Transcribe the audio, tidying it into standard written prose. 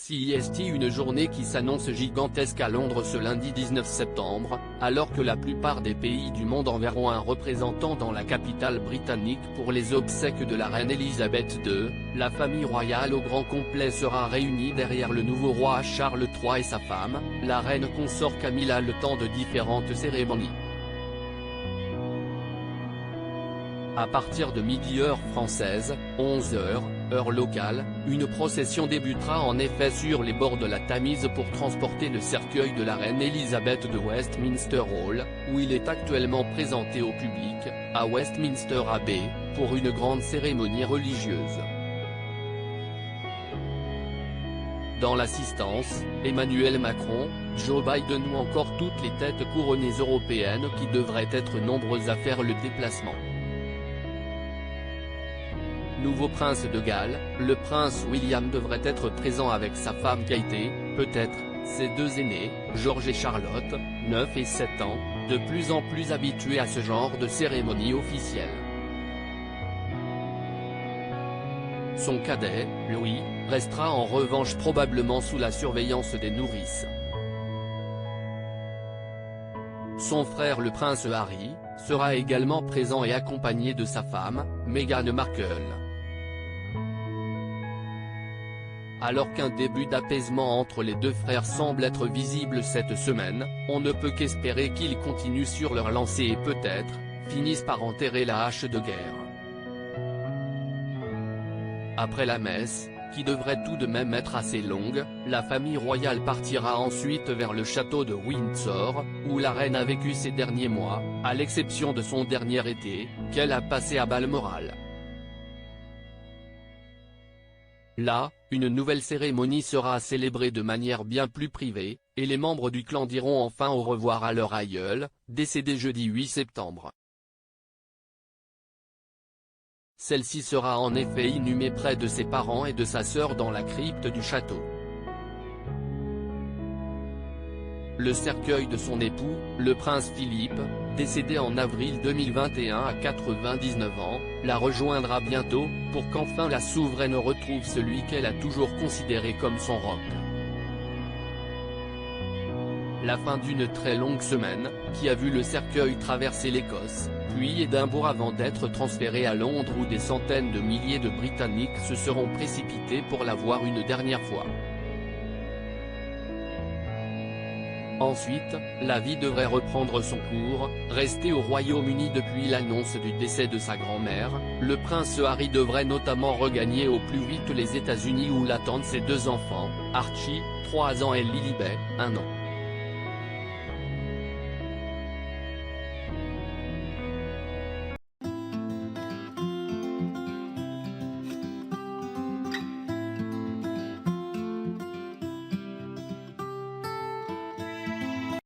CEST, une journée qui s'annonce gigantesque à Londres ce lundi 19 septembre, alors que la plupart des pays du monde enverront un représentant dans la capitale britannique pour les obsèques de la reine Elisabeth II. La famille royale au grand complet sera réunie derrière le nouveau roi Charles III et sa femme, la reine consort Camilla, le temps de différentes cérémonies. À partir de midi heure française, 11h, heure locale, une procession débutera en effet sur les bords de la Tamise pour transporter le cercueil de la reine Elisabeth de Westminster Hall, où il est actuellement présenté au public, à Westminster Abbey, pour une grande cérémonie religieuse. Dans l'assistance, Emmanuel Macron, Joe Biden ou encore toutes les têtes couronnées européennes qui devraient être nombreuses à faire le déplacement. Nouveau prince de Galles, le prince William devrait être présent avec sa femme Kate, peut-être, ses deux aînés, George et Charlotte, 9 et 7 ans, de plus en plus habitués à ce genre de cérémonie officielle. Son cadet, Louis, restera en revanche probablement sous la surveillance des nourrices. Son frère le prince Harry, sera également présent et accompagné de sa femme, Meghan Markle. Alors qu'un début d'apaisement entre les deux frères semble être visible cette semaine, on ne peut qu'espérer qu'ils continuent sur leur lancée et peut-être, finissent par enterrer la hache de guerre. Après la messe, qui devrait tout de même être assez longue, la famille royale partira ensuite vers le château de Windsor, où la reine a vécu ces derniers mois, à l'exception de son dernier été, qu'elle a passé à Balmoral. Là, une nouvelle cérémonie sera célébrée de manière bien plus privée, et les membres du clan diront enfin au revoir à leur aïeul, décédé jeudi 8 septembre. Celle-ci sera en effet inhumée près de ses parents et de sa sœur dans la crypte du château. Le cercueil de son époux, le prince Philippe, décédé en avril 2021 à 99 ans, la rejoindra bientôt, pour qu'enfin la souveraine retrouve celui qu'elle a toujours considéré comme son roc. La fin d'une très longue semaine, qui a vu le cercueil traverser l'Écosse, puis Édimbourg avant d'être transféré à Londres où des centaines de milliers de Britanniques se seront précipités pour la voir une dernière fois. Ensuite, la vie devrait reprendre son cours. Resté au Royaume-Uni depuis l'annonce du décès de sa grand-mère, le prince Harry devrait notamment regagner au plus vite les États-Unis où l'attendent ses deux enfants, Archie, 3 ans et Lilibet, 1 an.